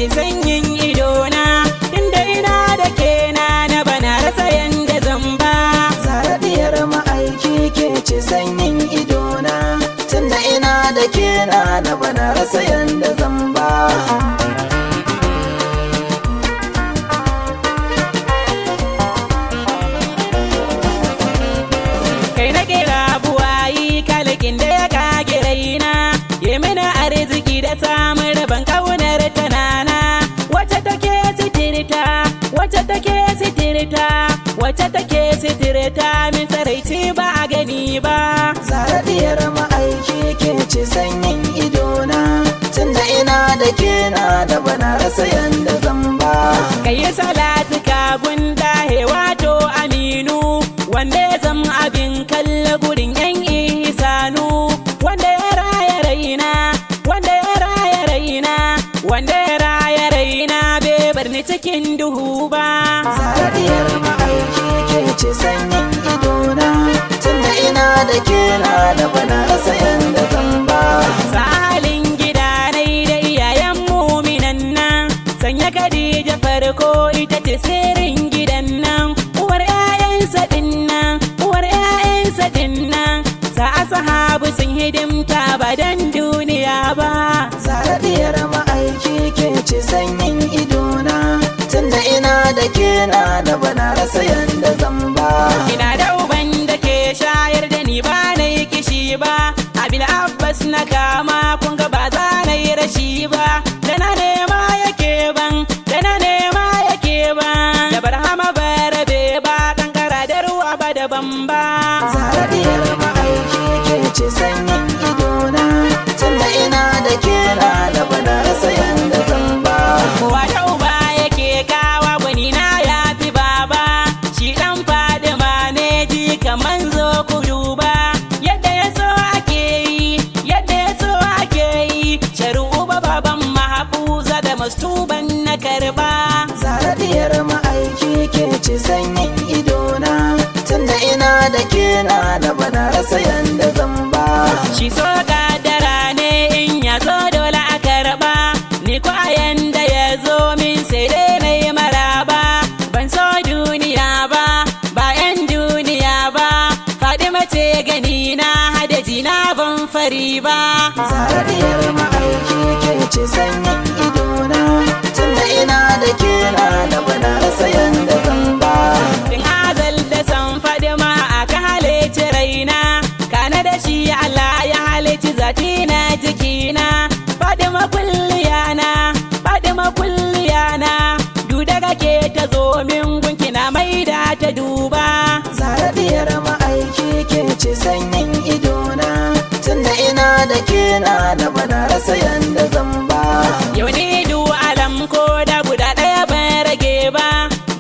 ce sanyin idona, inda ina da ke na bana rasa yanda zan ba. Zara diyar ma'aiki ke ce sanyin idona, tunda ina da ke na bana rasa yanda zan ba. Kai na kira buwayi kalikin da ya kage raina, ya mina arziki da samun rabon kaunar tanana. Wacce take sitirta, wacce take sitirta, wacce take sitirta min tsaraici ba a gani ba. Zara diyar ma'aiki ke ce sanyin idona, tunda ina da ke na bana rasa yanda zan ba. Kai salatu ka gunda wato aminu, wanda ya zama abin kalla gurin yan ihsanu, wanda ya raya raina, wanda ya raya raina, wanda ya raya raina bai bar ni cikin duhu ba. Zara diyar ma'aiki ke ce sanyin idona, tunda ina da ke na bana rasa yanda zan ba. Salin gidanai da iyayen muminan nan, sanya Khadija farko ita ce sirrin gidan nan, uwar 'ya'yansa dinnan, uwar 'ya'yansa dinnan, sa sahabu sun hidimta ba dan duniya ba. Zara diyar ma'aiki ke ce sanyin idona, tunda ina da ke na bana rasa yanda zan ba. Ina da uban da ke shayar da ni ba na yi kishi ba, abin Abbas na kama kun ga ba za na yi rashi ba, da na nema yake ban, da na nema yake ban, da barhama barabe ba kankara da ruwa ba daban ba. Zara diyar ma'aiki ke ce sanyin idona, tunda ina da ke na bana rasa yanda zan ba. Kowa da uba yake kawa gwani na ya fi baba, shi dan Fadima ne ji kaman zo ku duba, yadda ya so ake yi, yadda ya so ake yi, sharu'u ba baban mahafuza da mastuban na karba. Zara diyar ma'aiki ke ce sanyin idona, tunda ina da ke na bana rasa yanda zan ba. Shi so kadara ne in ya zo dole a karba, ni ko a yanda ya zo min sai dai na yi maraba. Ban so duniya ba, ba 'yan duniya ba, Fadima ce gani na hadaji na ban fari ba. Zara diyar ma'aiki ke ce sanyin idona, tunda ina da ke na bana rasa yanda zan ba. Tun azal da san Fadima aka halici raina, kana da shi Allah ya halici zati na jikina. Fadima kulliyana, Fadima kulliyana, du daga ke ta zo min gunkina maida ta duba. Zara diyar ma'aiki ke ce sanyin idona, tunda ina da ke na bana rasa yanda zan ba. Yau ni du alam ko da guda ɗaya ban rage ba,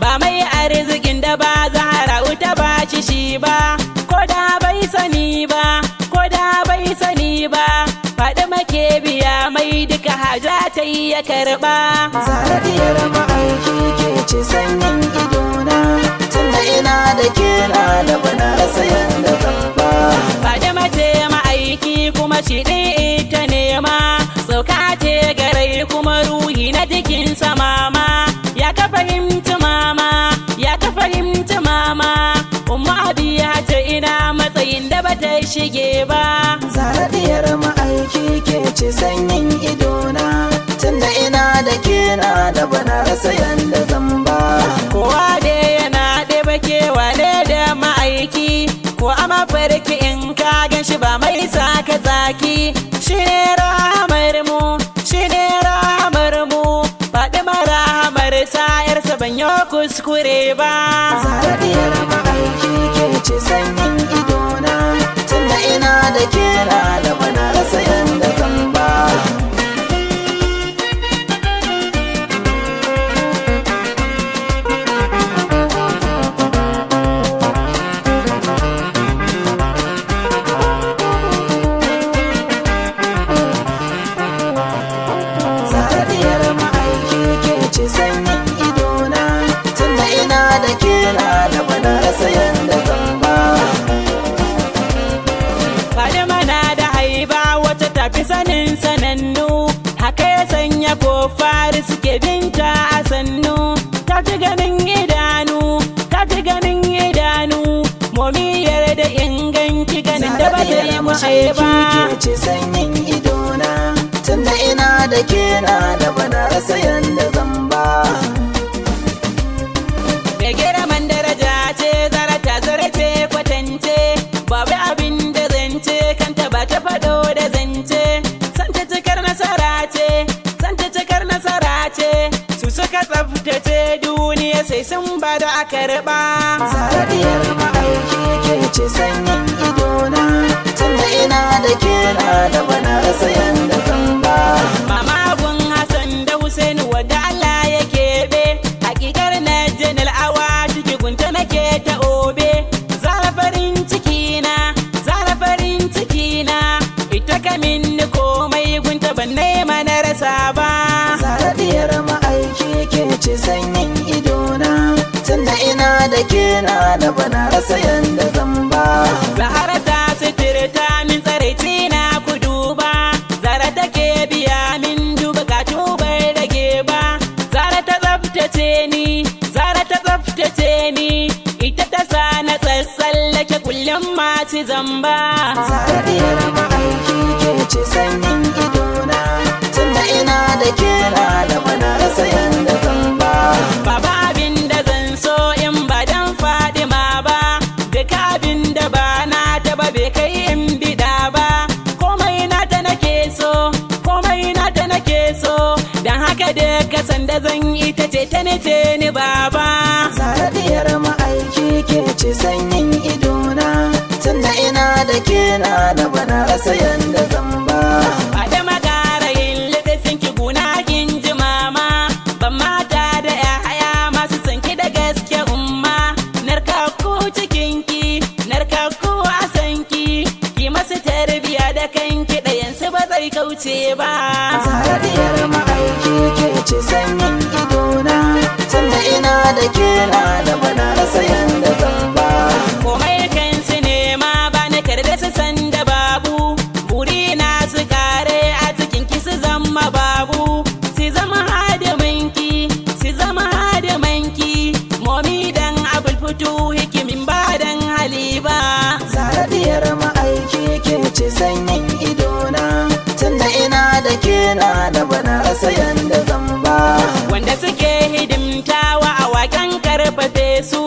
ba mai arzikin da ba Zahra ta ba shi ba, ko da bai sani ba, ko da bai sani ba, Fadima ke biya mai duka haja ta yi ya karɓa. Zara diyar ma'aiki ke ce sanyin idona, tunda ina da ke na bana rasa yanda zan ba. Fadima ce ma'aiki kuma shi ɗin ita nema, sauka ce garai kuma ruhi na jikinsa mama, ya ka fahimci mama, ya ka fahimci mama, umma abiya ce ina matsayin da bata shige ba. Zara diyar ma'aiki ke ce sanyin idona, tunda ina da ke na bana rasa yanda zan ba. Kowa da yana ɗeba kewa ne da ma'aiki, ko a mafarki in ka gan shi ba mai saka zaki, shi ne rahamar mu, shi ne rahamar mu, Fadima rahamar sa'yarsa ban yi kuskure ba. Zara diyar ma'aiki ke ce sanyin idona, tunda ina da ke na bana rasa yanda zan ba. Zara diyar ma'aiki ke ce sanyin idona, tunda ina da ke na bana rasa yanda zan ba. Fadima na da ake binta a sannu, ta fi ganin idanu, ta fi ganin idanu, momiyar da inganci ganin da ba ta yi mushe ba. ke ce sanyin idona, tunda ina da ke na da bana rasa yanda zan ba. Mai girman daraja ce, zara ta zara ce kwatance, babu abin da zance kanta ba ta faɗo da zance. Santa cikar nasara ce, santa cikar nasara ce, su suka tsaftace duniya sai sun bada a karɓa. Zara diyar ma'aiki ke ce sanyin idona, tunda ina da ke na da bana rasa yanda zan ba. Mama gun Hassan da Hussein wadda Allah ya keɓe, hakikar na janal awa ciki gunta nake ta obe. Zara farin ciki na, zara farin ciki na, ita kamin ni komai gunta ban nema na rasa ba. Zara diyar ma'aiki ke ce sanyin idona, tunda ina da ke na da bana rasa yanda zan ba. Zahara ta sitirta min tsaraici na ku duba, Zara take biya min duba ka tubar rage ba. Zara ta tsaftace ni, Zara ta tsaftace ni, ita ta sa na tsallake kullum masu zamba. Zara diyar ma'aiki ke ce sanyin idona, tunda ina da ke na da bana rasa yanda zan ba. Baba abin da zan so in ba dan Fadima ba, duka abin da ba na ta ba bai kai in bida ba. Komai na ta nake so, komai na ta nake so, dan haka duka sanda zan ita ce ta nace ni baba. Zara diyar ma'aiki ke ce sanyin idona, tunda ina da ke na da bana rasa yanda zan ba. Fadima gara yin littafin ki guna kin ji mama, ban mata da yaya masu sanki da gaske umma. Narkakku cikinki, narkakku a sanki, ki masu tarbiya da kanki ɗayansu ba zai kauce ba. Zara diyar ma'aiki ke ce sanyin idona, tunda ina da ke na da bana rasa yanda zan ba. Komai kansu nema ba na karda su san da babu, buri na su kare a cikin ki su zama babu, su zama hadimanki, su zama hadimanki, momi dan abul fito hikimin ba dan hali ba. Zara diyar ma'aiki ke ce sanyin idona, tunda ina da ke na da bana rasa yanda zan ba. Wanda suke hidimtawa a waken karfafe su,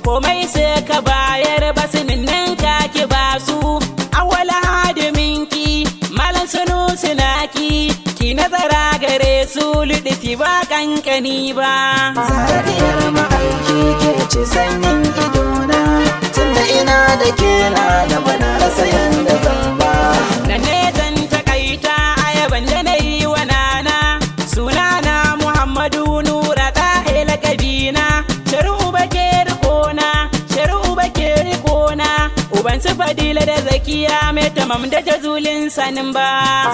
komai suka bayar ba su ninninka ki ba su. Awwala hadiminki malam sunu sunaki, ki nazara gare su luɗufi ba kankani ba. Zara diyar ma'aiki ke ce sanyin idona, tunda ina da ke na da bana rasa yanda zan ba. Nan ne zan takaita ayaban da na yi wa nana, sunana Muhammadu Nura Tahila Kabina, shari'u ba ke rikona, shari'u ba ke rikona, uban su Fadila da Zakiya mai tamam da jazulin sanin ba.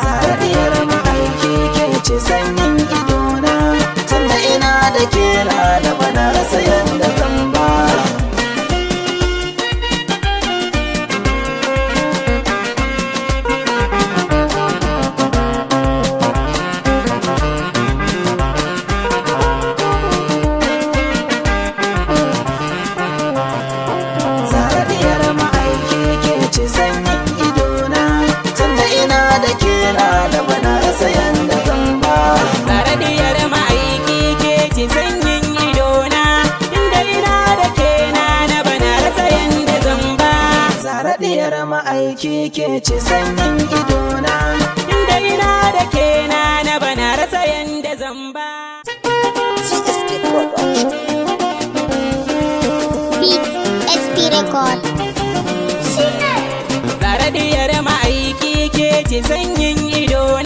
Zara diyar ma'aiki ke ce sanyin idona, tunda ina da ke na da bana rasa yanda zan ba. Zara diyar ma'aiki ke ce sanyin idona, tunda ina da ke na da bana rasa yanda zan ba. Zara diyar ma'aiki ke ci sanyin idona, inda ina da ke na bana rasa yanda zan ba. Zara diyar ma'aiki ke ce sanyin idona, Inda ina da ke na bana rasa yanda zan ba. Beat SP Record. Zara diyar ma'aiki ke ci sanyin idona.